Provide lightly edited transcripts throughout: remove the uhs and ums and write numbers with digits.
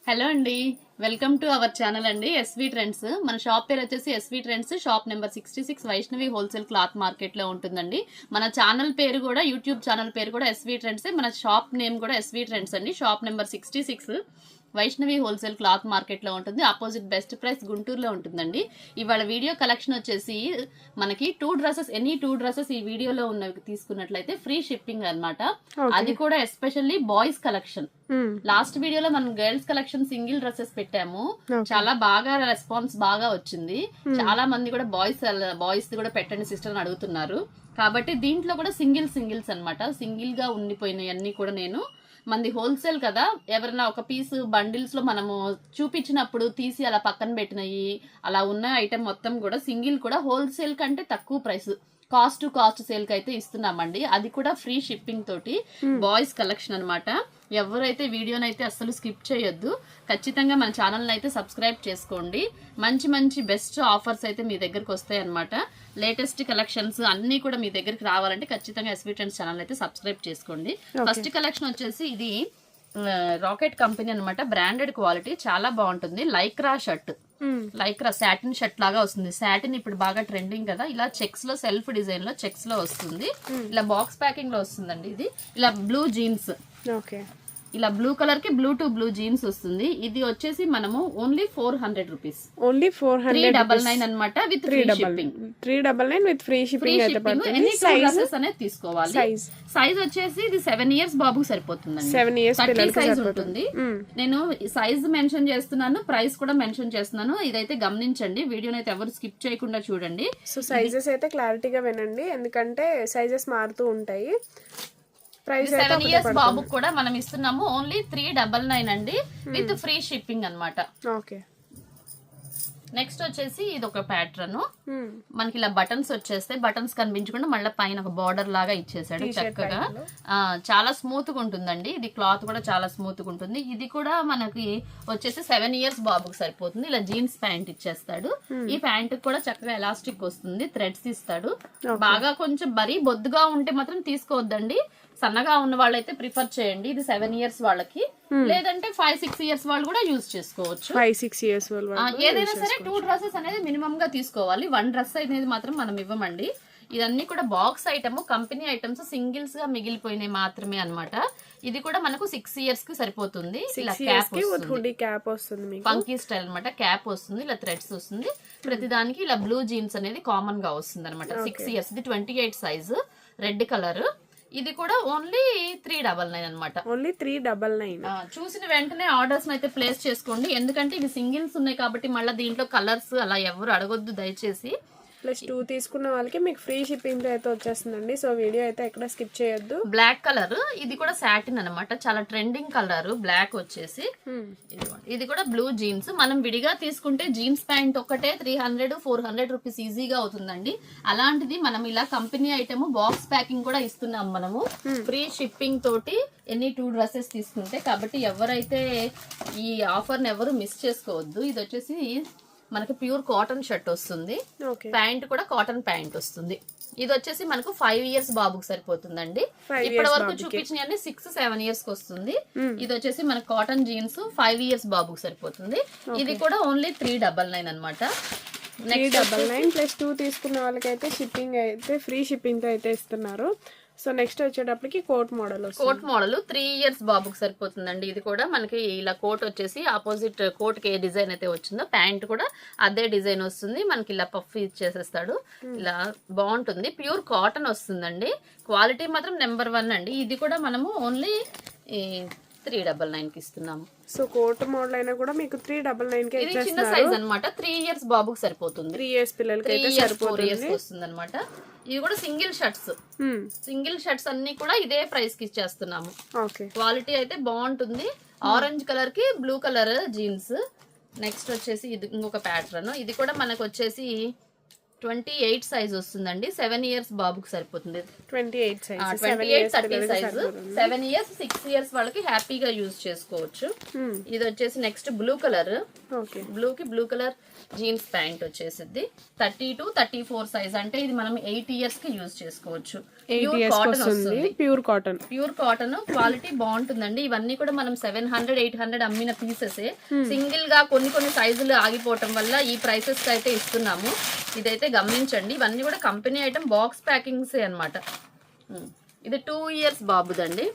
Hello అండి, welcome to our channel అండి SV trends. మన షాప్ పేరు వచ్చేసి SV trends, shop number 66 Vaishnavi wholesale cloth market లో ఉంటుందండి. మన ఛానల్ పేరు కూడా, యూట్యూబ్ ఛానల్ పేరు కూడా ఎస్వి ట్రెండ్స్. మన షాప్ నేమ్ కూడా ఎస్వి ట్రెండ్స్ అండి. Shop number 66 Vaishnavi wholesale cloth market లో ఉంటుంది. ఆపోజిట్ బెస్ట్ ప్రైస్ గుంటూరులో ఉంటుందండి. ఇవాళ వీడియో కలెక్షన్ వచ్చేసి మనకి 2 డ్రెస్సెస్, ఎనీ 2 డ్రెస్సెస్ ఈ వీడియోలో ఉన్నవి తీసుకున్నట్లయితే ఫ్రీ షిప్పింగ్ అన్నమాట. అది కూడా ఎస్పెషల్లీ బాయ్స్ కలెక్షన్. లాస్ట్ వీడియోలో మనం గర్ల్స్ కలెక్షన్ సింగిల్ డ్రెస్సెస్ పెట్టాము. చాలా బాగా రెస్పాన్స్ బాగా వచ్చింది. చాలా మంది కూడా బాయ్స్ కూడా పెట్టండి సిస్టర్ అని అడుగుతున్నారు. కాబట్టి దీంట్లో కూడా సింగిల్స్ అన్నమాట. సింగిల్ గా ఉండిపోయినాయి అన్ని కూడా నేను మంది హోల్సేల్ కదా, ఎవరైనా ఒక పీస్ బండిల్స్ లో మనము చూపించినప్పుడు తీసి అలా పక్కన పెట్టినవి అలా ఉన్న ఐటమ్ మొత్తం కూడా సింగిల్ కూడా హోల్సేల్ కంటే తక్కువ price, cost to cost sale కి అయితే ఇస్తున్నామండి. అది కూడా ఫ్రీ షిప్పింగ్ తోటి బాయ్స్ కలెక్షన్ అన్నమాట. ఎవరైతే వీడియోనైతే అస్సలు స్కిప్ చేయొద్దు, ఖచ్చితంగా మన ఛానల్ అయితే సబ్స్క్రైబ్ చేసుకోండి. మంచి మంచి బెస్ట్ ఆఫర్స్ అయితే మీ దగ్గరకు వస్తాయి అన్నమాట. లేటెస్ట్ కలెక్షన్స్ అన్ని కూడా మీ దగ్గరికి రావాలంటే ఖచ్చితంగా ఎస్వి ట్రెండ్స్ ఛానల్ అయితే సబ్స్క్రైబ్ చేసుకోండి. ఫస్ట్ కలెక్షన్ వచ్చేసి ఇది రాకెట్ కంపెనీ అన్నమాట. బ్రాండెడ్ క్వాలిటీ, చాలా బాగుంటుంది. Lycra shirt, Lycra satin shirt లాగా వస్తుంది. సాటిన్ ఇప్పుడు బాగా ట్రెండింగ్ కదా. ఇలా చెక్స్ లో సెల్ఫ్ డిజైన్ లో చెక్స్ లో వస్తుంది. ఇలా బాక్స్ ప్యాకింగ్ లో వస్తుందండి. ఇది ఇలా బ్లూ జీన్స్, ఇలా బ్లూ కలర్ కి బ్లూ టు బ్లూ జీన్స్ వస్తుంది. ఇది వచ్చేసి మనము ఓన్లీ 400 రూపీస్, ఓన్లీ 399 అన్నమాట. With free shipping, 399 with free shipping అయితే పడుతుంది. సైజెస్ అనేది తీసుకోవాలి. సైజ్ వచ్చేసి ఇది 7 ఇయర్స్ బాబుకి సరిపోతుందండి. 7 ఇయర్స్ సైజ్ ఉంటుంది. నేను సైజ్ మెన్షన్ చేస్తున్నాను, ప్రైస్ కూడా మెన్షన్ చేస్తున్నాను. ఇదైతే గమనించండి, వీడియోని అయితే ఎవరు స్కిప్ చేయకుండా చూడండి. సో సైజెస్ అయితే క్లారిటీగా వినండి, ఎందుకంటే సైజెస్ మారుతూ ఉంటాయి. 7 ఇయర్స్ బాబుకి కూడా మనం ఇస్తున్నాము ఓన్లీ 399 అండి, విత్ ఫ్రీ షిప్పింగ్ అన్నమాట. ఓకే. నెక్స్ట్ వచ్చేసి ఇది ఒక ప్యాటర్న్. మనకి ఇలా బటన్స్ వచ్చేస్తే బటన్స్ కనిపించకుండా మళ్ళీ పైన ఒక బార్డర్ లాగా ఇచ్చేసాడు చక్కగా. చాలా స్మూత్ గా ఉంటుందండి. ఇది క్లాత్ కూడా చాలా స్మూత్ గా ఉంటుంది. ఇది కూడా మనకి వచ్చేసి 7 ఇయర్స్ బాబుకి సరిపోతుంది. ఇలా జీన్స్ ప్యాంట్ ఇచ్చేస్తాడు. ఈ ప్యాంట్ కూడా చక్కగా ఎలాస్టిక్ వస్తుంది, థ్రెడ్స్ ఇస్తాడు. బాగా కొంచెం మరీ బొద్దుగా ఉంటే మాత్రం తీసుకోవద్దండి, సన్నగా ఉన్న వాళ్ళైతే ప్రిఫర్ చేయండి. ఇది 7 ఇయర్స్ వాళ్ళకి, లేదంటే 5-6 ఇయర్స్ వాళ్ళు కూడా యూజ్ చేసుకోవచ్చు. 5-6 ఇయర్స్ వాళ్ళు ఏదైనా సరే 2 డ్రెస్సెస్ అనేది మినిమం గా తీసుకోవాలి. 1 డ్రెస్ అనేది మాత్రం మనం ఇవ్వమండి. ఇదన్నీ కూడా box item, company items singles గా మిగిలిపోయినాయి మాత్రమే అన్నమాట. ఇది కూడా మనకు 6 ఇయర్స్ కి సరిపోతుంది. ఇలా క్యాప్ వస్తుంది, ఫంకీ స్టైల్ అన్నమాట. క్యాప్ వస్తుంది, ఇలా థ్రెడ్స్ వస్తుంది. ప్రతి దానికి ఇలా బ్లూ జీన్స్ అనేది కామన్ గా వస్తుంది అనమాట. 6 ఇయర్స్. ఇది 28 సైజు, రెడ్ కలర్. ఇది కూడా ఓన్లీ 399 అన్నమాట. ఓన్లీ 399. చూసిన వెంటనే ఆర్డర్స్ అయితే ప్లేస్ చేసుకోండి, ఎందుకంటే ఇవి సింగిల్స్ ఉన్నాయి కాబట్టి మళ్ళీ దీంట్లో కలర్స్ అలా ఎవరు అడగొద్దు దయచేసి. +2 తీసుకున్న వాళ్ళకి మీకు ఫ్రీ షిప్పింగ్ అయితే వచ్చేస్తుందండి. సో వీడియో అయితే ఎక్కడ స్కిప్ చేయొద్దు. బ్లాక్ కలర్, ఇది కూడా సాటిన్ అన్నమాట. చాలా ట్రెండింగ్ కలర్ బ్లాక్ వచ్చేసి. ఇది కూడా బ్లూ జీన్స్. మనం విడిగా తీసుకుంటే జీన్స్ ప్యాంట్ ఒకటే 300-400 రూపీస్ ఈజీగా అవుతుందండి. అలాంటిది మనం ఇలా కంపెనీ ఐటమ్ బాక్స్ ప్యాకింగ్ కూడా ఇస్తున్నాం మనము ఫ్రీ షిప్పింగ్ తోటి ఎన్ని 2 డ్రెస్సెస్ తీసుకుంటే. కాబట్టి ఎవరైతే ఈ ఆఫర్ ని ఎవరు మిస్ చేసుకోవద్దు. ఇది వచ్చేసి మనకి ప్యూర్ కాటన్ షర్ట్ వస్తుంది. ప్యాంట్ కూడా కాటన్ ప్యాంట్ వస్తుంది. ఇది వచ్చేసి మనకు 5 ఇయర్స్ బాబుకి సరిపోతుందండి. ఇప్పటి వరకు చూపించిన 6-7 ఇయర్స్ కి వస్తుంది. ఇది వచ్చేసి మనకు కాటన్ జీన్స్ 5 ఇయర్స్ బాబుకి సరిపోతుంది. ఇది కూడా ఓన్లీ 399 అన్నమాట. 399 +2 తీసుకున్న వాళ్ళకైతే షిప్పింగ్ అయితే ఫ్రీ షిప్పింగ్ తో అయితే ఇస్తున్నారు. సో నెక్స్ట్ వచ్చేటప్పటికి కోట్ మోడల్, 3 ఇయర్స్ బాబుకి సరిపోతుందండి. ఇది కూడా మనకి ఇలా కోట్ వచ్చేసి ఆపోజిట్ కోట్ కి ఏ డిజైన్ అయితే వచ్చిందో ప్యాంట్ కూడా అదే డిజైన్ వస్తుంది. మనకి ఇలా పఫ్ ఇచ్చేసేస్తాడు. ఇలా బాగుంటుంది. ప్యూర్ కాటన్ వస్తుందండి. క్వాలిటీ మాత్రం నెంబర్ 1 అండి. ఇది కూడా మనము ఓన్లీ 399 కి ఇస్తున్నాము. సో కోట్ మోడల్ అయినా కూడా మీకు 399 కి ఇచ్చేస్తున్నారు. చిన్న సైజ్ అన్నమాట. 3 ఇయర్స్ బాబుకి సరిపోతుంది. 3 ఇయర్స్ పిల్లలకి అయితే సరిపోతుంది. వస్తుంది అనమాట. ఇవి కూడా సింగిల్ షర్ట్స్ అన్ని కూడా ఇదే ప్రైస్ కి ఇచ్చేస్తున్నాము. క్వాలిటీ అయితే బాగుంటుంది. ఆరెంజ్ కలర్ కి బ్లూ కలర్ జీన్స్. నెక్స్ట్ వచ్చేసి ఇది ఇంకొక ప్యాటర్న్. ఇది కూడా మనకు వచ్చేసి 28 సైజ్ వస్తుందండి. 7 ఇయర్స్ బాబుకి సరిపోతుంది. 28 సైజ్, 28 30 సైజ్. 7 ఇయర్స్ 6 ఇయర్స్ వాళ్ళకి హ్యాపీగా యూజ్ చేసుకోవచ్చు. ఇది వచ్చేసి next blue colour. Okay, blue colour jeans pant వచ్చేసిద్ది. 30 to 34 సైజ్, అంటే ఇది మనం 8 ఇయర్స్ కి యూజ్ చేసుకోవచ్చు. ప్యూర్ కాటన్ వస్తుంది. ప్యూర్ కాటన్ క్వాలిటీ బాగుంటుందండి. ఇవన్నీ కూడా మనం 700 800 అమ్మిన పీసెస్. సింగిల్ గా కొన్ని సైజులు ఆగిపోవటం వల్ల ఈ ప్రైసెస్ కి అయితే ఇస్తున్నాము. ఇదైతే గమనించండి. ఇవన్నీ కూడా కంపెనీ ఐటమ్, బాక్స్ ప్యాకింగ్స్ అన్నమాట. ఇది 2 ఇయర్స్ బాబుదండి.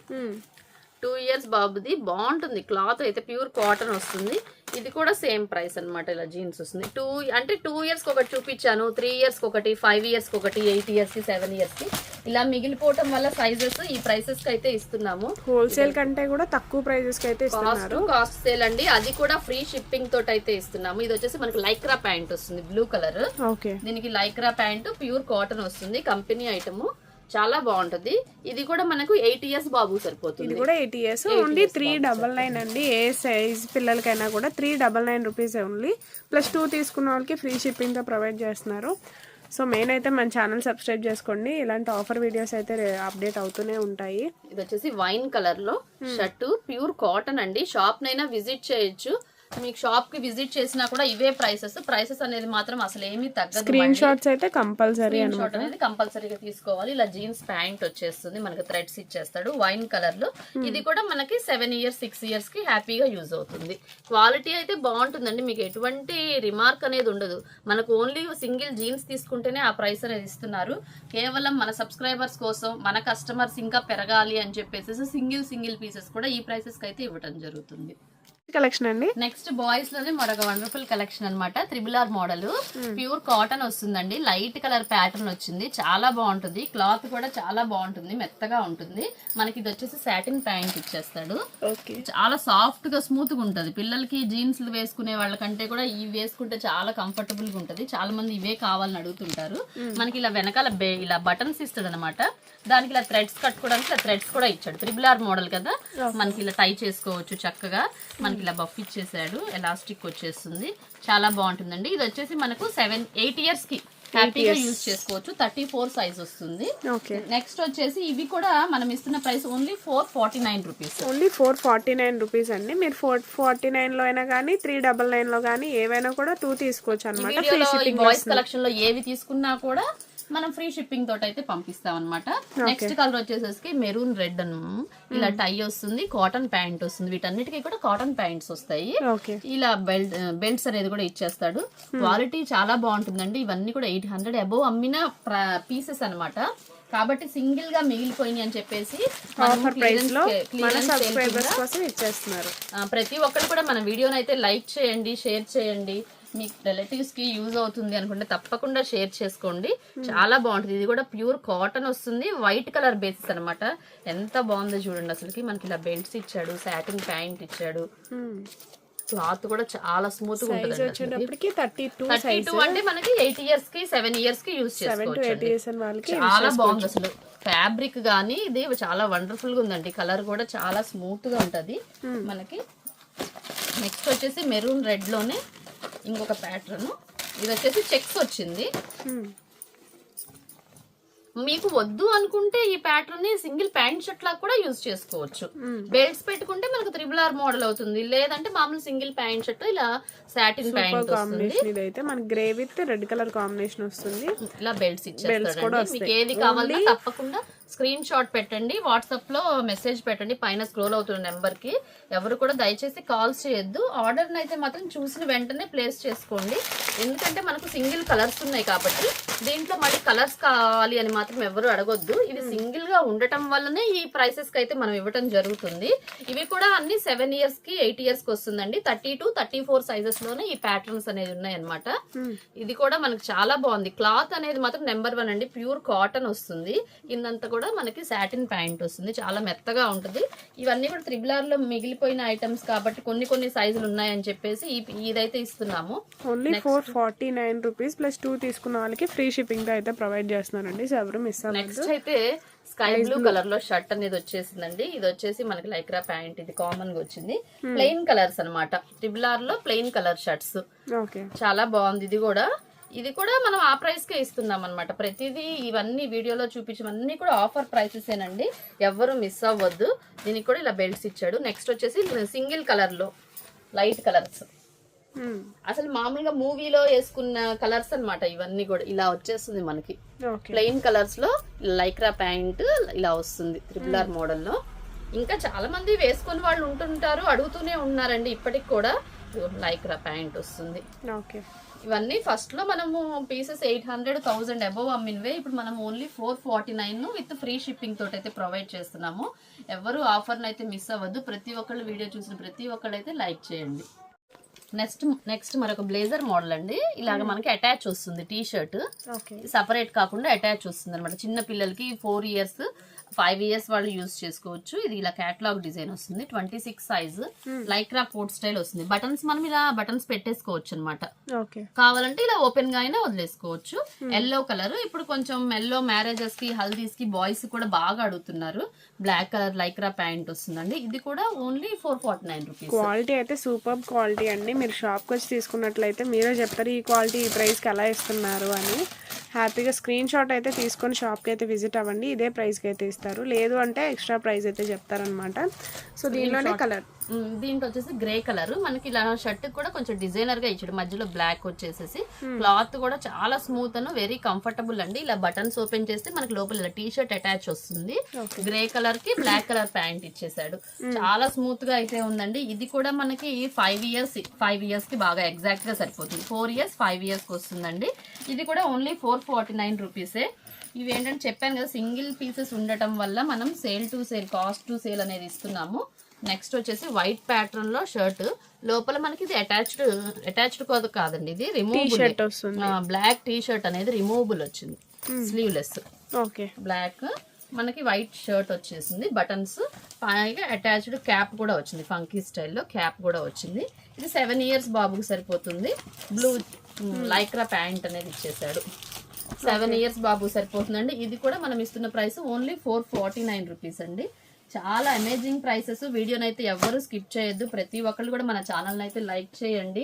2 ఇయర్స్ బాబుది. బాగుంటుంది క్లాత్ అయితే, ప్యూర్ కాటన్ వస్తుంది. ఇది కూడా సేమ్ ప్రైస్ అన్నమాట. ఇలా జీన్స్ వస్తుంది. 2 ఇయర్స్ కి ఒకటి చూపించాను, 3 ఇయర్స్ కి ఒకటి, 5 ఇయర్స్ కి ఒకటి, 8 ఇయర్స్ కి, 7 ఇయర్స్ కి ఇలా మిగిలిపోవటం వల్ల సైజెస్ ఈ ప్రైసెస్ కి అయితే ఇస్తున్నాము. హోల్సేల్ కంటే కూడా తక్కువ ప్రైజెస్ కి అయితే ఇస్తున్నారు. కాస్ట్ సేల్ అండి. అది కూడా ఫ్రీ షిప్పింగ్ తోటి అయితే ఇస్తున్నాము. ఇది వచ్చేసి మనకి లైక్రా ప్యాంట్ వస్తుంది, బ్లూ కలర్. ఓకే, దీనికి లైక్రా ప్యాంట్, ప్యూర్ కాటన్ వస్తుంది, కంపెనీ ఐటమ్. చాలా బాగుంటది. ఇది కూడా మనకు 8 ఇయర్స్ బాబు సరిపోతుంది. ఇది కూడా 8 ఇయర్స్. ఓన్లీ 399 అండి. ఏ సైజ్ పిల్లలకైనా కూడా 399 రూపీస్ ఓన్లీ. +2 తీసుకున్న వాళ్ళకి ఫ్రీ షిప్పింగ్ తో ప్రొవైడ్ చేస్తున్నారు. సో మెయిన్ అయితే మన ఛానల్ సబ్స్క్రైబ్ చేసుకోండి. ఇలాంటి ఆఫర్ వీడియోస్ అయితే అప్డేట్ అవుతూనే ఉంటాయి. ఇది వచ్చేసి వైన్ కలర్ లో షర్ట్, ప్యూర్ కాటన్ అండి. షాప్ నైనా విజిట్ చేయొచ్చు. మీకు షాప్ కి విజిట్ చేసినా కూడా ఇవే ప్రైసెస్ అనేది మాత్రం అసలు ఏమీ తగ్గదు. స్క్రీన్ షాట్స్ అయితే కంపల్సరీ షాట్ అనేది కంపల్సరీగా తీసుకోవాలి. ఇలా జీన్స్ ప్యాంట్ వచ్చేస్తుంది, మనకి థ్రెడ్స్ ఇచ్చేస్తాడు వైన్ కలర్ లో. ఇది కూడా మనకి 7 ఇయర్స్ 6 ఇయర్స్ కి హ్యాపీగా యూజ్ అవుతుంది. క్వాలిటీ అయితే బాగుంటుందండి. మీకు ఎటువంటి రిమార్క్ అనేది ఉండదు. మనకు ఓన్లీ సింగిల్ జీన్స్ తీసుకుంటేనే ఆ ప్రైస్ అనేది ఇస్తున్నారు. కేవలం మన సబ్స్క్రైబర్స్ కోసం, మన కస్టమర్స్ ఇంకా పెరగాలి అని చెప్పేసి సింగిల్ పీసెస్ కూడా ఈ ప్రైసెస్ కి అయితే ఇవ్వడం జరుగుతుంది. కలెక్షన్ అండి. నెక్స్ట్ బాయ్స్ లోనే మరొక వండర్ఫుల్ కలెక్షన్ అన్నమాట. RRR మోడల్, ప్యూర్ కాటన్ వస్తుందండి. లైట్ కలర్ ప్యాటర్న్ వచ్చింది. చాలా బాగుంటుంది. క్లాత్ కూడా చాలా బాగుంటుంది, మెత్తగా ఉంటుంది. మనకి ఇది వచ్చేసి సాటిన్ ప్యాంట్ ఇచ్చేస్తాడు. చాలా సాఫ్ట్ గా స్మూత్ గా ఉంటది. పిల్లలకి జీన్స్ వేసుకునే వాళ్ళకంటే కూడా ఇవి వేసుకుంటే చాలా కంఫర్టబుల్ గా ఉంటది. చాలా మంది ఇవే కావాలని అడుగుతుంటారు. మనకి ఇలా వెనకాల ఇలా బటన్స్ ఇస్తాడు అనమాట. దానికి ఇలా థ్రెడ్స్ కట్టుకోవడానికి ఇలా థ్రెడ్స్ కూడా ఇచ్చాడు. RRR మోడల్ కదా, మనకి ఇలా టై చేసుకోవచ్చు చక్కగా. మనకి ఇలా బఫ్ ఇచ్చేసాడు, ఎలాస్టిక్ వచ్చేస్తుంది. చాలా బాగుంటుందండి. ఇది వచ్చేసి మనకు 8 ఇయర్స్ కి హ్యాపీగా యూజ్ చేసుకోవచ్చు. 34 సైజ్ వస్తుంది. నెక్స్ట్ వచ్చేసి ఇవి కూడా మనం ఇస్తున్న price only 449 rupees. Only 449 rupees అండి. మీరు 449 లో అయినా కానీ 399 లో కానీ ఏవైనా కూడా 2 తీసుకోవచ్చు అనమాట. బాయ్స్ కలెక్షన్ లో ఏవి తీసుకున్నా కూడా మనం ఫ్రీ షిప్పింగ్ తోటి అయితే పంపిస్తాం అనమాట. నెక్స్ట్ కలర్ వచ్చేసేసి మెరూన్ రెడ్ ఇలా టై వస్తుంది, కాటన్ ప్యాంట్ వస్తుంది. వీటన్నిటికీ కూడా కాటన్ ప్యాంట్స్ వస్తాయి. ఇలా బెల్ట్స్ అనేది కూడా ఇచ్చేస్తాడు. క్వాలిటీ చాలా బాగుంటుందండి. ఇవన్నీ కూడా 800 అబోవ్ అమ్మిన పీసెస్ అన్నమాట. కాబట్టి సింగిల్ గా మిగిలిపోయినాయి అని చెప్పేసి ప్రతి ఒక్కరు కూడా మన వీడియోని అయితే లైక్ చేయండి, షేర్ చేయండి. మీ రిలేటివ్స్ కి యూజ్ అవుతుంది అనుకుంటే తప్పకుండా షేర్ చేసుకోండి. చాలా బాగుంటుంది. ఇది కూడా ప్యూర్ కాటన్ వస్తుంది, వైట్ కలర్ బేసిస్ అనమాట. ఎంత బాగుందో చూడండి. అసలుకి మనకి ఇలా బెల్ట్స్ ఇచ్చాడు, సాటిన్ ప్యాంట్ ఇచ్చాడు. క్లాత్ కూడా చాలా స్మూత్ గా ఉంటుంది. 32 అంటే మనకి 8 ఇయర్స్ కి 7 ఇయర్స్ కి యూజ్ చేసుకోవచ్చు. చాలా బాగుంది అసలు. ఫ్యాబ్రిక్ గానీ ఇది చాలా వండర్ఫుల్ గా ఉందండి. కలర్ కూడా చాలా స్మూత్ గా ఉంటది మనకి. నెక్స్ట్ వచ్చేసి మెరూన్ రెడ్ లోనే ఇంకొక ప్యాటర్న్. ఇది వచ్చేసి చెక్స్ వచ్చింది. మీకు వద్దు అనుకుంటే ఈ ప్యాటర్న్ ని సింగిల్ ప్యాంట్ షర్ట్ లాగా కూడా యూజ్ చేసుకోవచ్చు. బెల్ట్స్ పెట్టుకుంటే మనకు RRR మోడల్ అవుతుంది. లేదంటే మామూలు సింగిల్ ప్యాంట్ షర్ట్ ఇలా సాటిన్ ప్యాంట్ వస్తుంది. ఇదైతే మనకి grey with red colour combination వస్తుంది. ఇలా బెల్ట్స్ ఇచ్చేస్తాడు. మీకు ఏది కావాలన్నా తప్పకుండా స్క్రీన్ షాట్ పెట్టండి, వాట్సాప్ లో మెసేజ్ పెట్టండి. పైన స్క్రోల్ అవుతున్న నెంబర్ కి. ఎవరు కూడా దయచేసి కాల్స్ చేయొద్దు. ఆర్డర్ అయితే మాత్రం చూసిన వెంటనే ప్లేస్ చేసుకోండి. ఎందుకంటే మనకు సింగిల్ కలర్స్ ఉన్నాయి కాబట్టి దీంట్లో మళ్ళీ కలర్స్ కావాలి అని మాత్రం ఎవరు అడగొద్దు. ఇవి సింగిల్ గా ఉండటం వల్లనే ఈ ప్రైసెస్ కి అయితే మనం ఇవ్వటం జరుగుతుంది. ఇవి కూడా అన్ని 7 ఇయర్స్ కి 8 ఇయర్స్ కి వస్తుందండి. 30 to 34 సైజెస్ లోనే ఈ ప్యాటర్న్స్ అనేది ఉన్నాయి అనమాట. ఇది కూడా మనకు చాలా బాగుంది. క్లాత్ అనేది మాత్రం నెంబర్ 1 అండి. ప్యూర్ కాటన్ వస్తుంది. కిందంతా కూడా మనకి సాటిన్ ప్యాంట్ వస్తుంది. చాలా మెత్తగా ఉంటుంది. ఇవన్నీ కూడా RRR లో మిగిలిపోయిన ఐటమ్స్ కాబట్టి కొన్ని సైజులు ఉన్నాయని చెప్పేసి ఇదైతే ఇస్తున్నాము. ఓన్లీ 449 రూపీస్ +2 తీసుకున్న వాళ్ళకి ఫ్రీ షిప్పింగ్ తో అయితే ప్రొవైడ్ చేస్తున్నారండి. సో ఎవరు మిస్ అవ్వద్దు. నెక్స్ట్ అయితే స్కై బ్లూ కలర్ లో షర్ట్ అనేది వచ్చేసిందండి. ఇది వచ్చేసి మనకి లైక్రా ప్యాంట్. ఇది కామన్ గా వచ్చింది. ప్లెయిన్ కలర్స్ అనమాట. RRR లో ప్లెయిన్ కలర్ షర్ట్స్ చాలా బాగుంది. ఇది కూడా ఇది కూడా మనం ఆ ప్రైస్ కే ఇస్తున్నాం అనమాట. ప్రతిదీ ఇవన్నీ వీడియోలో చూపించవన్నీ కూడా ఆఫర్ ప్రైసెసేనండి, ఎవ్వరు మిస్ అవ్వద్దు. దీనికి కూడా ఇలా బెల్ట్స్ ఇచ్చాడు. నెక్స్ట్ వచ్చేసి సింగిల్ కలర్ లో లైట్ కలర్స్, అసలు మామూలుగా మూవీలో వేసుకున్న కలర్స్ అన్నమాట. ఇవన్నీ కూడా ఇలా వచ్చేస్తుంది మనకి ప్లెయిన్ కలర్స్ లో. లైక్రా ప్యాంట్ ఇలా వస్తుంది RRR మోడల్లో. ఇంకా చాలా మంది వేసుకుని వాళ్ళు ఉంటుంటారు, అడుగుతూనే ఉన్నారండి ఇప్పటికి కూడా. లైక్రా ప్యాంట్ వస్తుంది. ఇవన్నీ ఫస్ట్ లో మనము పీసెస్ 800-1000 అబవ్ అమ్మినవే. ఇప్పుడు మనం ఓన్లీ 449 విత్ ఫ్రీ షిప్పింగ్ తోటి అయితే ప్రొవైడ్ చేస్తున్నాము. ఎవరు ఆఫర్ని అయితే మిస్ అవ్వద్దు. ప్రతి ఒక్కళ్ళు వీడియో చూసిన ప్రతి ఒక్కళ్ళు అయితే లైక్ చేయండి. నెక్స్ట్ మరొక బ్లేజర్ మోడల్ అండి. ఇలాగ మనకి అటాచ్ వస్తుంది, టీ షర్ట్ సపరేట్ కాకుండా అటాచ్ వస్తుంది అనమాట. చిన్న పిల్లలకి 4 years 5 years వాళ్ళు యూజ్ చేసుకోవచ్చు. ఇది ఇలా క్యాటలాగ్ డిజైన్ వస్తుంది. 26 సైజ్ లైక్రా కోట్ స్టైల్ వస్తుంది. బటన్స్ మనం ఇలా బటన్స్ పెట్టేసుకోవచ్చు అనమాట. కావాలంటే ఇలా ఓపెన్ గా అయినా వదిలేసుకోవచ్చు. ఎల్లో కలర్ ఇప్పుడు కొంచెం ఎల్లో మ్యారేజెస్ కి హల్దీస్ కి బాయ్స్ కూడా బాగా అడుగుతున్నారు. బ్లాక్ కలర్ లైక్రా ప్యాంట్ వస్తుందండి. ఇది కూడా ఓన్లీ 449 రూపీస్. క్వాలిటీ అయితే సూపర్ క్వాలిటీ అండి. మీరు షాప్కి వచ్చి తీసుకున్నట్లయితే మీరే చెప్తారు ఈ క్వాలిటీ ఈ ప్రైస్కి ఎలా ఇస్తున్నారు అని. హ్యాపీగా స్క్రీన్ షాట్ అయితే తీసుకొని షాప్కి అయితే విజిట్ అవ్వండి. ఇదే ప్రైస్కి అయితే ఇస్తారు, లేదు అంటే ఎక్స్ట్రా ప్రైస్ అయితే చెప్తారనమాట. సో దీనిలోనే కలర్, దీంట్లో వచ్చేసి గ్రే కలర్. మనకి ఇలా షర్ట్ కూడా కొంచెం డిజైనర్ గా ఇచ్చాడు. మధ్యలో బ్లాక్ వచ్చేసేసి క్లాత్ కూడా చాలా స్మూత్ అండ్ వెరీ కంఫర్టబుల్ అండి. ఇలా బటన్స్ ఓపెన్ చేస్తే మనకి లోపల ఇలా టీ షర్ట్ అటాచ్ వస్తుంది. గ్రే కలర్ కి బ్లాక్ కలర్ ప్యాంట్ ఇచ్చేసాడు. చాలా స్మూత్ గా అయితే ఉందండి. ఇది కూడా మనకి 5 years కి బాగా ఎగ్జాక్ట్ గా సరిపోతుంది. 4 years 5 years కి వస్తుందండి. ఇది కూడా ఓన్లీ 449 రూపీసే. ఇవి ఏంటంటే చెప్పాను కదా, సింగిల్ పీసెస్ ఉండటం వల్ల మనం sale to sale, cost to sale అనేది ఇస్తున్నాము. నెక్స్ట్ వచ్చేసి వైట్ ప్యాటర్న్ లో షర్ట్, లోపల మనకి ఇది అటాచ్డ్ కాదండి, ఇది రిమూవబుల్. బ్లాక్ టీ షర్ట్ అనేది రిమూవబుల్ వచ్చింది, స్లీవ్లెస్. బ్లాక్ మనకి వైట్ షర్ట్ వచ్చేసింది. బటన్స్ పైగా అటాచ్డ్ క్యాప్ కూడా వచ్చింది, ఫంకీ స్టైల్లో క్యాప్ కూడా వచ్చింది. ఇది 7 years బాబుకి సరిపోతుంది. బ్లూ లైక్రా ప్యాంట్ అనేది ఇచ్చేసాడు. 7 years బాబు సరిపోతుందండి. ఇది కూడా మనం ఇస్తున్న ప్రైస్ ఓన్లీ 449 రూపీస్ అండి. చాలా అమేజింగ్ ప్రైసెస్. వీడియోనైతే ఎవరు స్కిప్ చేయొద్దు. ప్రతి ఒక్కళ్ళు కూడా మన ఛానల్ని అయితే లైక్ చేయండి.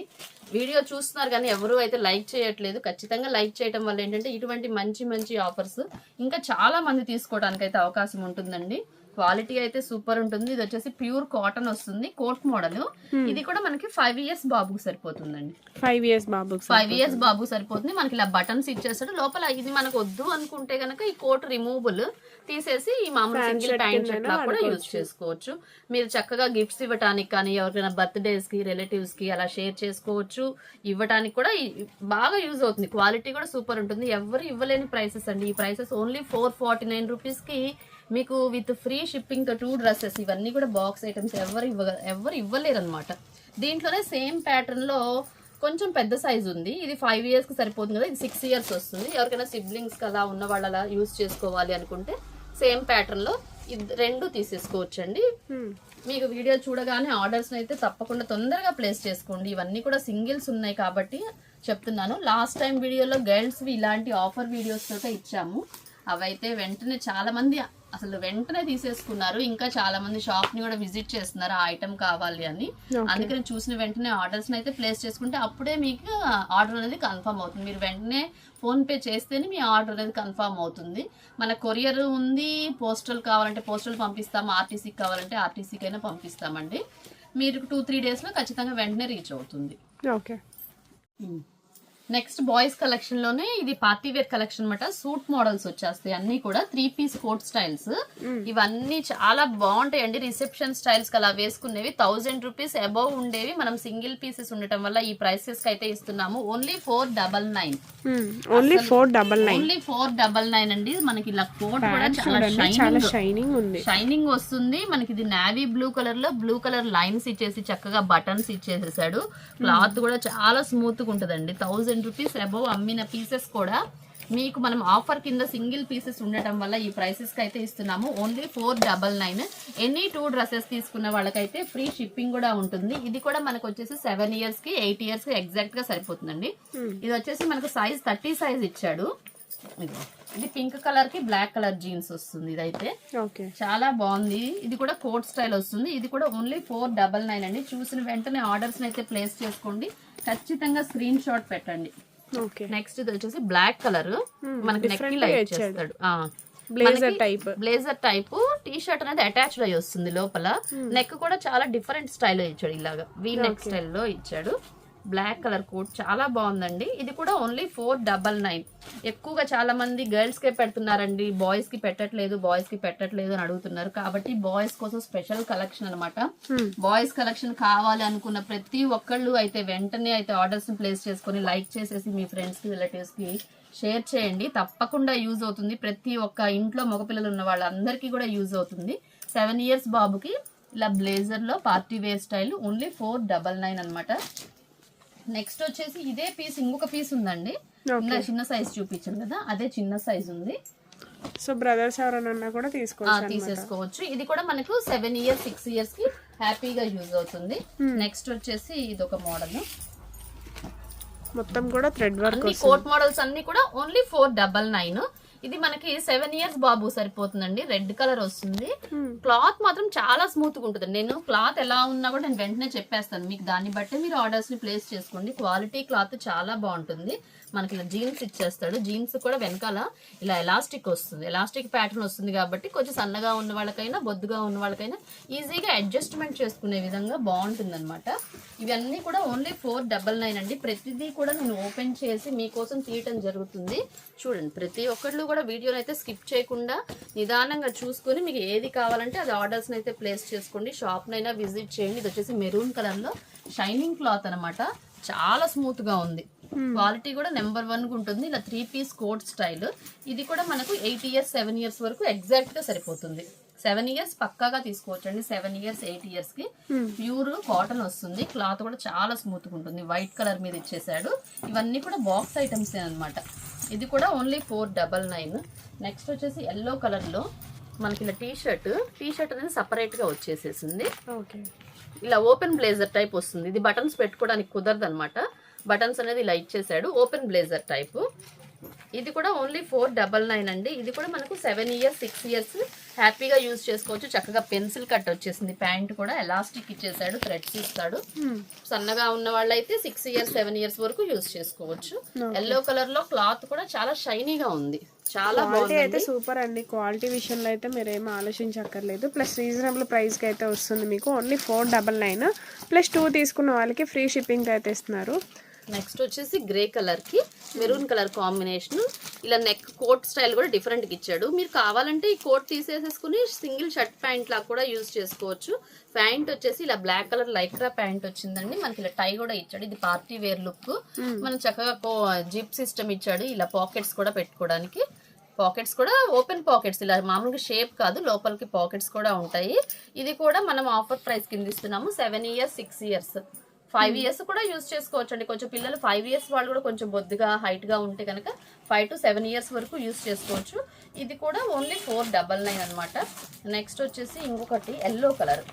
వీడియో చూస్తున్నారు కానీ ఎవరు అయితే లైక్ చేయట్లేదు. ఖచ్చితంగా లైక్ చేయడం వల్ల ఏంటంటే ఇటువంటి మంచి మంచి ఆఫర్స్ ఇంకా చాలా మంది తీసుకోవడానికి అయితే అవకాశం ఉంటుందండి. క్వాలిటీ అయితే సూపర్ ఉంటుంది. ఇది వచ్చేసి ప్యూర్ కాటన్ వస్తుంది, కోట్ మోడల్. ఇది కూడా మనకి 5 years బాబుకి సరిపోతుందండి. 5 years బాబు సరిపోతుంది. మనకి ఇలా బటన్స్ ఇచ్చేస్తాడు. లోపల ఇది మనకు వద్దు అనుకుంటే గనక ఈ కోట్ రిమూవబుల్ తీసేసి ఈ మామూలు సింగిల్ ప్యాంట్ షర్ట్ లా కూడా యూజ్ చేసుకోవచ్చు. మీరు చక్కగా గిఫ్ట్స్ ఇవ్వడానికి కానీ, ఎవరికైనా బర్త్డేస్ కి రిలేటివ్స్ కి అలా షేర్ చేసుకోవచ్చు. ఇవ్వడానికి కూడా బాగా యూజ్ అవుతుంది. క్వాలిటీ కూడా సూపర్ ఉంటుంది. ఎవరు ఇవ్వలేని ప్రైసెస్ అండి. ఈ ప్రైసెస్ ఓన్లీ 449 రూపీస్ కి మీకు విత్ ఫ్రీ షిప్పింగ్ తో 2 డ్రెస్సెస్. ఇవన్నీ కూడా బాక్స్ ఐటమ్స్. ఎవరు ఇవ్వలేరు అనమాట. దీంట్లోనే సేమ్ ప్యాటర్న్ లో కొంచెం పెద్ద సైజ్ ఉంది. ఇది 5 years కి సరిపోతుంది కదా, ఇది 6 years వస్తుంది. ఎవరికైనా సిబ్లింగ్స్ అలా ఉన్న వాళ్ళు అలా యూజ్ చేసుకోవాలి అనుకుంటే సేమ్ ప్యాటర్న్ లో రెండు తీసేసుకోవచ్చండి. మీకు వీడియో చూడగానే ఆర్డర్స్ అయితే తప్పకుండా తొందరగా ప్లేస్ చేసుకోండి. ఇవన్నీ కూడా సింగిల్స్ ఉన్నాయి కాబట్టి చెప్తున్నాను. లాస్ట్ టైం వీడియోలో గర్ల్స్ ఇలాంటి ఆఫర్ వీడియోస్ తోటే ఇచ్చాము. అవైతే వెంటనే చాలా మంది అసలు వెంటనే తీసేసుకున్నారు. ఇంకా చాలా మంది షాప్ ని కూడా విజిట్ చేస్తున్నారు ఆ ఐటమ్ కావాలి అని. అందుకని చూసిన వెంటనే ఆర్డర్స్ అయితే ప్లేస్ చేసుకుంటే అప్పుడే మీకు ఆర్డర్ అనేది కన్ఫర్మ్ అవుతుంది. మీరు వెంటనే ఫోన్ పే చేస్తేనే మీ ఆర్డర్ అనేది కన్ఫర్మ్ అవుతుంది. మన కొరియర్ ఉంది, పోస్టల్ కావాలంటే పోస్టల్ పంపిస్తాము, ఆర్టీసీకి కావాలంటే ఆర్టీసీకి అయినా పంపిస్తామండి. మీరు 2-3 days లో ఖచ్చితంగా వెంటనే రీచ్ అవుతుంది. నెక్స్ట్ బాయ్స్ కలెక్షన్ లోనే ఇది పార్టీ వేర్ కలెక్షన్ అనమాట. సూట్ మోడల్స్ వచ్చేస్తాయి అన్ని కూడా 3 piece కోట్ స్టైల్స్. ఇవన్నీ చాలా బాగుంటాయండి. రిసెప్షన్ స్టైల్స్ అలా వేసుకునేవి 1000 రూపీస్ అబౌవ్ ఉండేవి. మనం సింగిల్ పీసెస్ ఉండటం వల్ల ఈ ప్రైసెస్ కి అయితే ఇస్తున్నాము. ఓన్లీ 499 అండి. మనకి ఇలా కోట్ కూడా చాలా షైనింగ్ వస్తుంది. మనకి ఇది నావీ బ్లూ కలర్ లో బ్లూ కలర్ లైన్స్ ఇచ్చేసి చక్కగా బటన్స్ ఇచ్చేసేసాడు. క్లాత్ కూడా చాలా స్మూత్ గా ఉంటదండి. 1000 రూపీస్ అబౌవ్ అమ్మిన పీసెస్ కూడా మీకు మనం ఆఫర్ కింద సింగిల్ పీసెస్ ఉండటం వల్ల ఈ ప్రైసెస్ కి అయితే ఇస్తున్నాము. ఓన్లీ 499. ఎనీ 2 డ్రెస్సెస్ తీసుకున్న వాళ్ళకైతే ఫ్రీ షిప్పింగ్ కూడా ఉంటుంది. ఇది కూడా మనకు వచ్చేసి 7 years కి 8 years కి ఎగ్జాక్ట్ గా సరిపోతుందండి. ఇది వచ్చేసి మనకు సైజ్ 30 size ఇచ్చాడు. ఇది పింక్ కలర్ కి బ్లాక్ కలర్ జీన్స్ వస్తుంది. ఇదైతే చాలా బాగుంది. ఇది కూడా కోట్ స్టైల్ వస్తుంది. ఇది కూడా ఓన్లీ 499 అండి. చూసిన వెంటనే ఆర్డర్స్ అయితే ప్లేస్ చేసుకోండి. ఖచ్చితంగా స్క్రీన్ షాట్ పెట్టండి. ఓకే నెక్స్ట్ ఇది వచ్చేసి బ్లాక్ కలర్, మనకి నెక్ కి లైట్ చేస్తాడు. బ్లేజర్ టైప్ టీ షర్ట్ అనేది అటాచ్డ్ అయ్యి వస్తుంది లోపల. నెక్ కూడా చాలా డిఫరెంట్ స్టైల్ ఇచ్చాడు, ఇలాగా వీ నెక్ స్టైల్లో ఇచ్చాడు. బ్లాక్ కలర్ కోట్ చాలా బాగుందండి. ఇది కూడా ఓన్లీ 499. ఎక్కువగా చాలా మంది గర్ల్స్ కే పెడుతున్నారండి, బాయ్స్ కి పెట్టట్లేదు అని అడుగుతున్నారు. కాబట్టి బాయ్స్ కోసం స్పెషల్ కలెక్షన్ అనమాట. బాయ్స్ కలెక్షన్ కావాలి అనుకున్న ప్రతి ఒక్కళ్ళు అయితే వెంటనే అయితే ఆర్డర్స్ ప్లేస్ చేసుకొని లైక్ చేసేసి మీ ఫ్రెండ్స్ కి రిలేటివ్స్ కి షేర్ చేయండి. తప్పకుండా యూజ్ అవుతుంది. ప్రతి ఒక్క ఇంట్లో మగపిల్లలు ఉన్న వాళ్ళందరికీ కూడా యూజ్ అవుతుంది. 7 years బాబుకి ఇలా బ్లేజర్ లో పార్టీ వేర్ స్టైల్ ఓన్లీ 499 అనమాట. నెక్స్ట్ వచ్చేసి ఇదే పీస్ ఇంకొక పీస్ ఉందండి. చిన్న సైజ్ చూపించాను కదా, అదే చిన్న సైజ్ ఉంది. సో బ్రదర్స్ ఎవరైనా కూడా తీసేసుకోవచ్చు. ఇది కూడా మనకు 7 years 6 years కి హ్యాపీగా యూజ్ అవుతుంది. నెక్స్ట్ వచ్చేసి ఇది ఒక మోడల్, మొత్తం కూడా థ్రెడ్ వర్క్. కోట్ మోడల్స్ అన్ని కూడా ఓన్లీ 499. ఇది మనకి 7 years బాబు సరిపోతుందండి. రెడ్ కలర్ వస్తుంది. క్లాత్ మాత్రం చాలా స్మూత్ గా ఉంటుంది. నేను క్లాత్ ఎలా ఉన్నా కూడా నేను వెంటనే చెప్పేస్తాను మీకు. దాన్ని బట్టి మీరు ఆర్డర్స్ ని ప్లేస్ చేసుకోండి. క్వాలిటీ క్లాత్ చాలా బాగుంటుంది. మనకి ఇలా జీన్స్ ఇచ్చేస్తాడు. జీన్స్ కూడా వెనకాల ఇలా ఎలాస్టిక్ వస్తుంది, ఎలాస్టిక్ ప్యాటర్న్ వస్తుంది. కాబట్టి కొంచెం సన్నగా ఉన్న వాళ్ళకైనా బొద్దుగా ఉన్న వాళ్ళకైనా ఈజీగా అడ్జస్ట్మెంట్ చేసుకునే విధంగా బాగుంటుంది అనమాట. ఇవన్నీ కూడా ఓన్లీ 499 అండి. ప్రతిదీ కూడా నేను ఓపెన్ చేసి మీకోసం తీయటం జరుగుతుంది. చూడండి, ప్రతి ఒక్కళ్ళు కూడా వీడియోని అయితే స్కిప్ చేయకుండా నిదానంగా చూసుకొని మీకు ఏది కావాలంటే అది ఆర్డర్స్ అయితే ప్లేస్ చేసుకోండి. షాప్ నైనా విజిట్ చేయండి. ఇది వచ్చేసి మెరూన్ కలర్ లో షైనింగ్ క్లాత్ అనమాట. చాలా స్మూత్ గా ఉంది. క్వాలిటీ కూడా నెంబర్ 1 ఉంటుంది. ఇలా 3 piece కోట్ స్టైల్. ఇది కూడా మనకు 8 years 7 years వరకు ఎగ్జాక్ట్ గా సరిపోతుంది. 7 years పక్కాగా తీసుకోవచ్చండి. 7 years 8 years కి ప్యూర్ కాటన్ వస్తుంది. క్లాత్ కూడా చాలా స్మూత్ గా ఉంటుంది. వైట్ కలర్ మీద ఇచ్చేసాడు. ఇవన్నీ కూడా బాక్స్ ఐటమ్స్ అనమాట. ఇది కూడా ఓన్లీ 499. నెక్స్ట్ వచ్చేసి ఎల్లో కలర్ లో మనకి ఇలా టీ షర్ట్ అనేది సపరేట్ గా వచ్చేసేసింది. ఇలా ఓపెన్ బ్లేజర్ టైప్ వస్తుంది. ఇది బటన్స్ పెట్టుకోవడానికి కుదరదు అనమాట. బటన్స్ అనేది ఇలా ఇచ్చేసాడు. Open blazer type. ఇది కూడా ఓన్లీ 499 అండి. ఇది కూడా మనకు 7 years 6 years హ్యాపీగా యూజ్ చేసుకోవచ్చు. చక్కగా పెన్సిల్ కట్ వచ్చేసింది. ప్యాంట్ కూడా ఎలాస్టిక్ ఇచ్చేసాడు, థ్రెడ్స్ ఇస్తాడు. సన్నగా ఉన్న వాళ్ళైతే 6 years 7 years వరకు యూజ్ చేసుకోవచ్చు. ఎల్లో కలర్ లో క్లాత్ కూడా చాలా షైనీగా ఉంది. చాలా బాగుంది అయితే సూపర్ అండి. క్వాలిటీ విషయంలో అయితే మీరు ఏమీ ఆలోచించక్కర్లేదు. ప్లస్ రీజనబుల్ ప్రైస్ కి అయితే వస్తుంది మీకు. ఓన్లీ 499 ప్లస్ 2 తీసుకున్న వాళ్ళకి ఫ్రీ షిప్పింగ్ అయితే ఇస్తున్నారు. నెక్స్ట్ వచ్చేసి గ్రే కలర్ కి మెరూన్ కలర్ కాంబినేషన్. ఇలా నెక్ కోట్ స్టైల్ కూడా డిఫరెంట్ గా ఇచ్చాడు. మీరు కావాలంటే ఈ కోట్ తీసేసేసుకుని సింగిల్ షర్ట్ ప్యాంట్ లాగా కూడా యూజ్ చేసుకోవచ్చు. ప్యాంట్ వచ్చేసి ఇలా బ్లాక్ కలర్ లైక్రా ప్యాంట్ వచ్చిందండి. మనకి ఇలా టై కూడా ఇచ్చాడు. ఇది పార్టీ వేర్ లుక్. మనం చక్కగా జిప్ సిస్టమ్ ఇచ్చాడు. ఇలా పాకెట్స్ కూడా పెట్టుకోవడానికి. పాకెట్స్ కూడా ఓపెన్ పాకెట్స్, ఇలా మామూలుగా షేప్ కాదు, లోపలికి పాకెట్స్ కూడా ఉంటాయి. ఇది కూడా మనం ఆఫర్ ప్రైస్ కింద ఇస్తున్నాము. 7 years 6 years 5 years కూడా యూజ్ చేసుకోవచ్చు అండి. కొంచెం పిల్లలు 5 years వాళ్ళు కూడా కొంచెం బొద్దుగా హైట్ గా ఉంటే కనుక 5 to 7 years వరకు యూజ్ చేసుకోవచ్చు. ఇది కూడా ఓన్లీ 499 అనమాట. నెక్స్ట్ వచ్చేసి ఇంకొకటి ఎల్లో కలర్.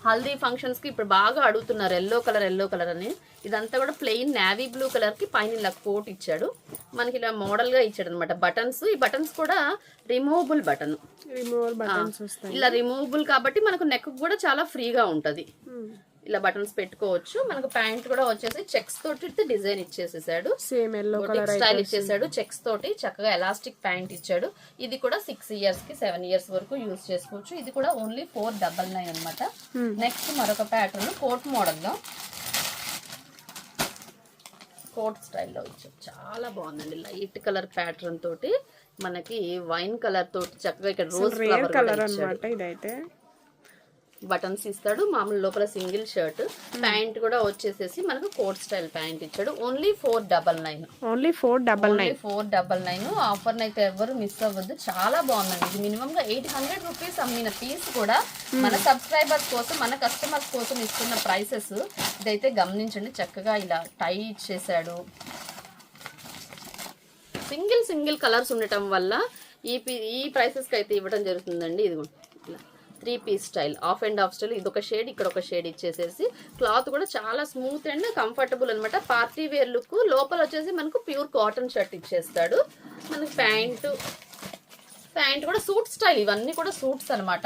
హల్దీ ఫంక్షన్స్ కి ఇప్పుడు బాగా అడుగుతున్నారు ఎల్లో కలర్ అని. ఇదంతా కూడా ప్లెయిన్ నేవీ బ్లూ కలర్ కి పైన ఇలా కోట్ ఇచ్చాడు. మనకి ఇలా మోడల్ గా ఇచ్చాడు అనమాట. బటన్స్, ఈ బటన్స్ కూడా రిమూవబుల్ బటన్. ఇలా రిమూవబుల్ కాబట్టి మనకు నెక్ కూడా చాలా ఫ్రీగా ఉంటది. ఇలా బటన్స్ పెట్టుకోవచ్చు. మనకు ప్యాంట్ కూడా వచ్చేసి చెక్స్ తోటి డిజైన్ ఇచ్చేసేసాడు. సేమ్ ఎల్లో కలర్ స్టైల్ ఇచ్చేసాడు. చెక్స్ తోటి చక్కగా ఎలాస్టిక్ ప్యాంట్ ఇచ్చాడు. ఇది కూడా 6 years కి 7 years వరకు యూజ్ చేసుకోవచ్చు. ఇది కూడా ఓన్లీ 499 అనమాట. నెక్స్ట్ మరొక ప్యాటర్న్ కోట్ మోడల్ లో కోట్ స్టైల్లో ఇచ్చాడు. చాలా బాగుందండి. లైట్ కలర్ ప్యాటర్న్ తోటి మనకి వైన్ కలర్ తోటి చక్కగా ఇక్కడ రోజ్ ఫ్లవర్ కలర్ అన్నమాట. ఇదైతే బటన్స్ ఇస్తాడు. మామూలు లోపల సింగిల్ షర్ట్, ప్యాంట్ కూడా వచ్చేసేసి మనకు కోట్ స్టైల్ ప్యాంట్ ఇచ్చాడు. ఓన్లీ 499. ఆఫర్ అయితే ఎవరు మిస్ అవ్వద్దు. చాలా బాగుందండి. ఇది మినిమం గా 800 రూపీస్ అమ్మిన పీస్ కూడా మన సబ్స్క్రైబర్స్ కోసం, మన కస్టమర్స్ కోసం ఇస్తున్న ప్రైసెస్ ఇదైతే గమనించండి. చక్కగా ఇలా టై ఇచ్చేసాడు. సింగిల్ కలర్స్ ఉండటం వల్ల ఈ ప్రైసెస్ కి అయితే ఇవ్వడం జరుగుతుందండి. ఇది ఇలా 3 piece style, of and of style. ఇది ఒక షేడ్, ఇక్కడ ఒక షేడ్ ఇచ్చేసేసి క్లాత్ కూడా చాలా స్మూత్ అండ్ కంఫర్టబుల్ అనమాట. Party wear look. లోపల వచ్చేసి మనకు ప్యూర్ కాటన్ షర్ట్ ఇచ్చేస్తాడు. మనకి ప్యాంటు ప్యాంట్ కూడా సూట్ స్టైల్, ఇవన్నీ కూడా సూట్స్ అనమాట.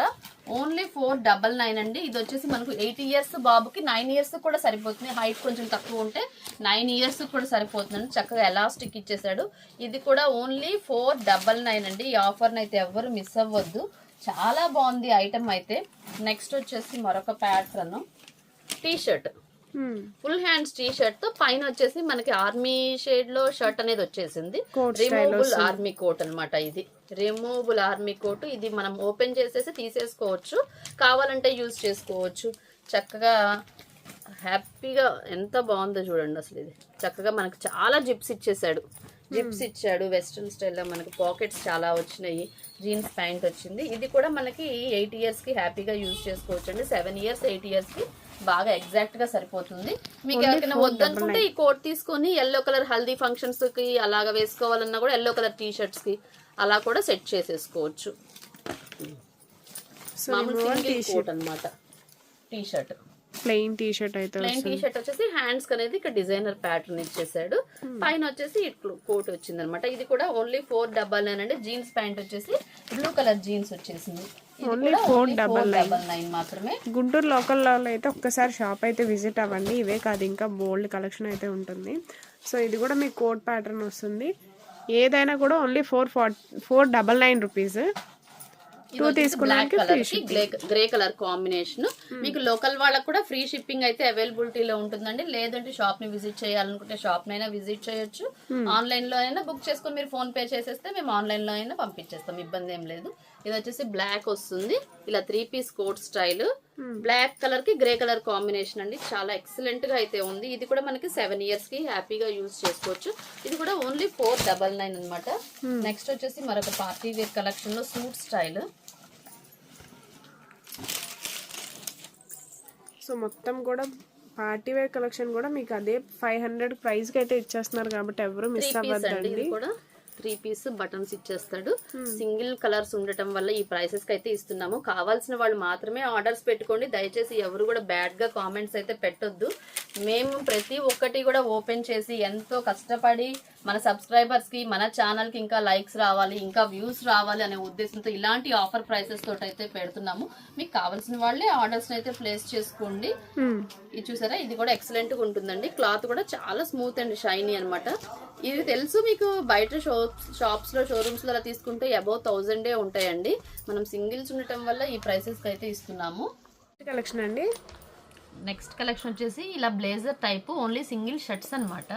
ఓన్లీ 499 అండి. ఇది వచ్చేసి మనకు 8 ఇయర్స్ బాబుకి 9 ఇయర్స్ కూడా సరిపోతుంది. హైట్ కొంచెం తక్కువ ఉంటే 9 ఇయర్స్ కూడా సరిపోతుందండి. చక్కగా ఎలాస్టిక్ ఇచ్చేసాడు. ఇది కూడా ఓన్లీ 499 అండి. ఈ ఆఫర్ని అయితే ఎవరు మిస్ అవ్వద్దు, చాలా బాగుంది ఐటమ్ అయితే. నెక్స్ట్ వచ్చేసి మరొక pattern T shirt, full hands T shirt తో పైన వచ్చేసి మనకి ఆర్మీ షేడ్ లో షర్ట్ అనేది వచ్చేసింది. రిమూవబుల్ ఆర్మీ కోట్ అన్నమాట. ఇది రిమూవబుల్ ఆర్మీ కోట్. ఇది మనం ఓపెన్ చేసేసి తీసేసుకోవచ్చు, కావాలంటే యూజ్ చేసుకోవచ్చు. చక్కగా హ్యాపీగా ఎంత బాగుందో చూడండి అసలు. ఇది చక్కగా మనకి చాలా జిప్స్ ఇచ్చేసాడు, జిప్స్ ఇచ్చాడు. వెస్ట్రన్ స్టైల్లో మనకి పాకెట్స్ చాలా వచ్చినాయి. జీన్స్ ప్యాంట్ వచ్చింది. ఇది కూడా మనకి 8 ఇయర్స్ కి హ్యాపీగా యూజ్ చేసుకోవచ్చు అండి. 7 ఇయర్స్ 8 ఇయర్స్ కి బాగా ఎగ్జాక్ట్ గా సరిపోతుంది. మీకు ఎవరికైనా వద్దనుకుంటే ఈ కోట్ తీసుకొని ఎల్లో కలర్ హల్దీ ఫంక్షన్స్ కి అలాగా వేసుకోవాలన్నా కూడా ఎల్లో కలర్ టీ షర్ట్స్ కి అలా కూడా సెట్ చేసేసుకోవచ్చు. మామూలు సింగిల్ కోట్ అన్నమాట. T shirt plain T shirt అయితే ప్లెయిన్ టీ షర్ట్ వచ్చేసి హ్యాండ్స్ అనేది ఇక్కడ డిజైనర్ ప్యాటర్న్ ఇచ్చేసాడు. పైన వచ్చేసి ఇట్లా కోట్ వచ్చింది అనమాట. ఇది కూడా ఓన్లీ 499 అండి. జీన్స్ ప్యాంట్ వచ్చేసి బ్లూ కలర్ జీన్స్ వచ్చేసింది. ఓన్లీ 499 మాత్రమే. గుంటూరు లోకల్లో అయితే ఒక్కసారి షాప్ అయితే విజిట్ అవ్వండి. ఇవే కాదు ఇంకా బోల్డ్ కలెక్షన్ అయితే ఉంటుంది. సో ఇది కూడా మీకు కోట్ ప్యాటర్న్ వస్తుంది. ఏదైనా కూడా ఓన్లీ 499 రూపీస్. 2 తీసుకున్నాక గ్రే కలర్ కాంబినేషన్. మీకు లోకల్ వాళ్ళకి కూడా ఫ్రీ షిప్పింగ్ అయితే అవైలబిలిటీలో ఉంటుందండి. లేదంటే షాప్ ని విజిట్ చేయాలనుకుంటే షాప్ నైనా విజిట్ చేయొచ్చు. ఆన్లైన్ లో అయినా బుక్ చేసుకుని మీరు ఫోన్ పే చేసేస్తే మేము ఆన్లైన్ లో అయినా పంపించేస్తాం, ఇబ్బంది ఏం లేదు. ఇది వచ్చేసి బ్లాక్ వస్తుంది, ఇలా 3 piece coat style. Black colour కి గ్రే కలర్ కాంబినేషన్ అండి. చాలా ఎక్సలెంట్ గా అయితే ఉంది. ఇది కూడా మనకి 7 ఇయర్స్ కి హ్యాపీగా యూజ్ చేసుకోవచ్చు. ఇది కూడా ఓన్లీ 499 అనమాట. నెక్స్ట్ వచ్చేసి మరొక పార్టీ వేర్ కలెక్షన్ లో సూట్ స్టైల్. సో మొత్తం కూడా పార్టీ వేర్ కలెక్షన్ కూడా మీకు అదే 500 ప్రైస్ కి అయితే ఇచ్చేస్తున్నారు కాబట్టి ఎవరు మిస్ అవ్వద్దండి. 3 పీస్ బటన్స్ ఇచ్చేస్తాడు. సింగిల్ కలర్స్ ఉండటం వల్ల ఈ ప్రైసెస్ కి అయితే ఇస్తున్నాము. కావాల్సిన వాళ్ళు మాత్రమే ఆర్డర్స్ పెట్టుకోండి. దయచేసి ఎవరు కూడా బ్యాడ్ గా కామెంట్స్ అయితే పెట్టొద్దు. మేము ప్రతి ఒక్కటి కూడా ఓపెన్ చేసి ఎంతో కష్టపడి మన సబ్స్క్రైబర్స్ కి మన ఛానల్ కి ఇంకా లైక్స్ రావాలి, ఇంకా వ్యూస్ రావాలి అనే ఉద్దేశంతో ఇలాంటి ఆఫర్ ప్రైసెస్ తోటి అయితే పెడుతున్నాము. మీకు కావాల్సిన వాళ్ళే ఆర్డర్స్ అయితే ప్లేస్ చేసుకోండి. ఇది చూసారా, ఇది కూడా ఎక్సలెంట్ గా ఉంటుందండి. క్లాత్ కూడా చాలా స్మూత్ అండ్ షైనీ అన్నమాట. ఇది తెలుసు మీకు, బయట షాప్స్ లో షోరూమ్స్ లో అలా తీసుకుంటే అబౌవ్ 1000 ఉంటాయండి. మనం సింగిల్స్ ఉండటం వల్ల ఈ ప్రైసెస్ కి అయితే ఇస్తున్నాము. కలెక్షన్ అండి. నెక్స్ట్ కలెక్షన్ వచ్చేసి ఇలా blazer type only single shirts అన్నమాట.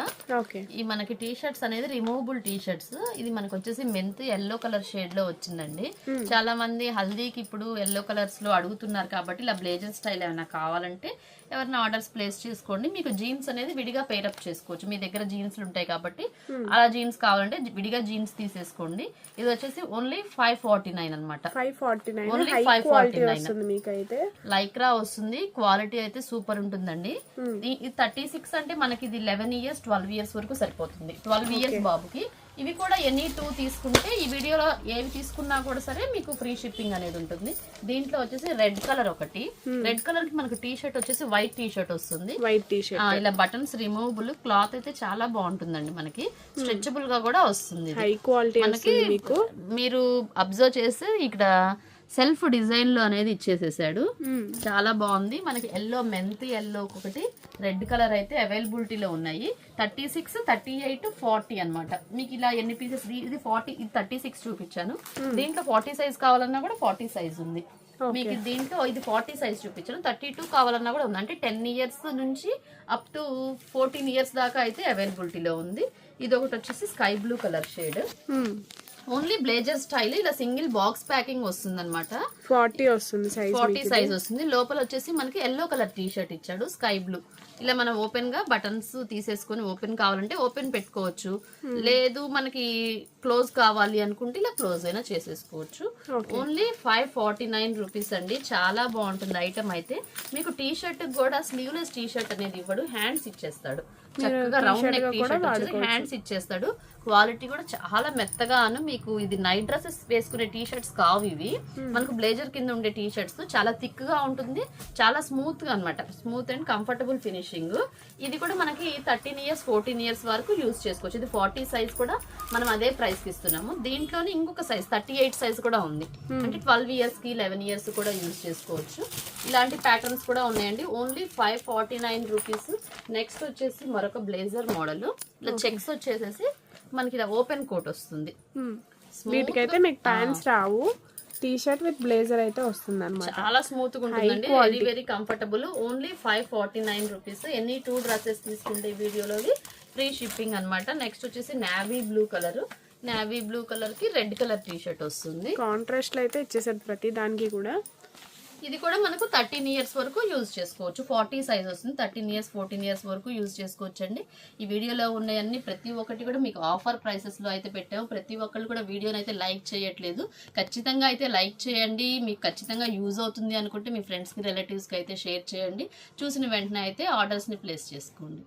ఈ మనకి టీ షర్ట్స్ అనేది రిమూవబుల్ టీ షర్ట్స్. ఇది మనకి వచ్చేసి మెంత్ ఎల్లో కలర్ షేడ్ లో వచ్చిందండి. చాలా మంది హల్దీకి ఇప్పుడు ఎల్లో కలర్స్ లో అడుగుతున్నారు కాబట్టి ఇలా బ్లేజర్ స్టైల్ ఏమైనా కావాలంటే ఎవరైనా ఆర్డర్స్ ప్లేస్ చేసుకోండి. మీకు జీన్స్ అనేది విడిగా పేరప్ చేసుకోవచ్చు. మీ దగ్గర జీన్స్ ఉంటాయి కాబట్టి అలా జీన్స్ కావాలంటే విడిగా జీన్స్ తీసేసుకోండి. ఇది వచ్చేసి ఓన్లీ 549 అనమాట. 549 లైక్రా వస్తుంది. క్వాలిటీ అయితే సూపర్ ఉంటుందండి. ఇది 36 అంటే మనకి ఇది 11 ఇయర్స్ 12 ఇయర్స్ వరకు సరిపోతుంది. 12 ఇయర్స్ బాబుకి. ఇవి కూడా ఎనీ 2 తీసుకుంటే ఈ వీడియోలో ఏవి తీసుకున్నా కూడా సరే మీకు ఫ్రీ షిప్పింగ్ అనేది ఉంటుంది. దీంట్లో వచ్చేసి రెడ్ కలర్ ఒకటి. రెడ్ కలర్ కి మనకు టీ షర్ట్ వచ్చేసి వైట్ టీ షర్ట్ వస్తుంది. ఇలా బటన్స్ రిమూవబుల్. క్లాత్ అయితే చాలా బాగుంటుందండి. మనకి స్ట్రెచబుల్ గా కూడా వస్తుంది. హై క్వాలిటీ మనకి మీరు అబ్జర్వ్ చేస్తే ఇక్కడ సెల్ఫ్ డిజైన్ లో అనేది ఇచ్చేసేసాడు. చాలా బాగుంది. మనకి ఎల్లో మెంత్ ఎల్లో ఒకటి, రెడ్ కలర్ అయితే అవైలబిలిటీలో ఉన్నాయి. 36, 38, 40 అనమాట. మీకు ఇలా ఎన్ని పీసెస్, ఇది 40, ఇది 36 చూపించాను. దీంట్లో 40 సైజ్ కావాలన్నా కూడా 40 సైజ్ ఉంది. మీకు దీంట్లో ఇది 40 సైజ్ చూపించాను. 32 కావాలన్నా కూడా ఉంది. అంటే 10 ఇయర్స్ నుంచి అప్ టు 14 ఇయర్స్ దాకా అయితే అవైలబిలిటీలో ఉంది. ఇది ఒకటి వచ్చేసి sky blue colour shade. Only blazer style. ఇలా సింగిల్ బాక్స్ ప్యాకింగ్ వస్తుంది అనమాట. 40 సైజ్ వస్తుంది. లోపల వచ్చేసి మనకి ఎల్లో కలర్ టీ షర్ట్ ఇచ్చాడు, స్కై బ్లూ. ఇలా మనం ఓపెన్ గా బటన్స్ తీసేసుకొని ఓపెన్ కావాలంటే ఓపెన్ పెట్టుకోవచ్చు. లేదు మనకి క్లోజ్ కావాలి అనుకుంటే ఇలా క్లోజ్ అయినా చేసేసుకోవచ్చు. ఓన్లీ 549 రూపీస్ అండి. చాలా బాగుంటుంది ఐటమ్ అయితే. మీకు టీ షర్ట్ కూడా స్లీవ్లెస్ టీ షర్ట్ అనేది ఇవ్వడు, హ్యాండ్స్ ఇచ్చేస్తాడు. చక్కగా రౌండ్ నెక్ టీ షర్ట్ వచ్చేసి హ్యాండ్స్ ఇచ్చేస్తాడు. క్వాలిటీ కూడా చాలా మెత్తగాను. మీకు ఇది నైట్ డ్రెస్సెస్ వేసుకునే టీ షర్ట్స్ కావు ఇవి. మనకు బ్లేజర్ కింద ఉండే టీ షర్ట్స్. చాలా థిక్ గా ఉంటుంది, చాలా స్మూత్ గా అనమాట. Smooth and comfortable finishing. ఇది కూడా మనకి 13 ఇయర్స్ 14 ఇయర్స్ వరకు యూజ్ చేసుకోవచ్చు. ఇది 40 సైజ్ కూడా మనం అదే ప్రైస్ ప్రైస్ కి ఇస్తున్నాము. దీంట్లోనే ఇంకొక సైజ్ 38 సైజ్ కూడా ఉంది. అంటే 12 ఇయర్స్ కి 11 ఇయర్స్ కూడా యూజ్ చేసుకోవచ్చు. ఇలాంటి ప్యాటర్న్స్ కూడా ఉన్నాయండి. Only 549 rupees. నెక్స్ట్ వచ్చేసి మరొక బ్లేజర్ మోడల్. ఇలా చెక్స్ వచ్చేసేసి మనకి ఇలా ఓపెన్ కోట్ వస్తుంది. వీటికైతే మీకు pants Rao, T shirt with blazer అయితే వస్తుంది అనమాట. చాలా స్మూత్ గా ఉంటుందండి. Very very comfortable. Only 549 rupees. ఎన్ని 2 డ్రెస్సెస్ తీసుకుంటే వీడియోలోవి ఫ్రీ షిప్పింగ్ అన్నమాట. నెక్స్ట్ వచ్చేసి navy blue colour. Navy blue colour కి రెడ్ కలర్ టీ షర్ట్ వస్తుంది. కాంట్రాస్ట్ లో అయితే ఇచ్చేసారు ప్రతి దానికి కూడా. ఇది కూడా మనకు 13 ఇయర్స్ వరకు యూజ్ చేసుకోవచ్చు. 40 సైజ్ వస్తుంది. 13 ఇయర్స్ 14 ఇయర్స్ వరకు యూజ్ చేసుకోవచ్చు అండి. ఈ వీడియోలో ఉన్నాయన్ని ప్రతి ఒక్కటి కూడా మీకు ఆఫర్ ప్రైసెస్ లో అయితే పెట్టాము. ప్రతి ఒక్కళ్ళు కూడా వీడియోని అయితే లైక్ చేయట్లేదు. ఖచ్చితంగా అయితే లైక్ చేయండి. మీకు ఖచ్చితంగా యూజ్ అవుతుంది అనుకుంటే మీ ఫ్రెండ్స్ కి రిలేటివ్స్ కి అయితే షేర్ చేయండి. చూసిన వెంటనే అయితే ఆర్డర్స్ ని ప్లేస్ చేసుకోండి.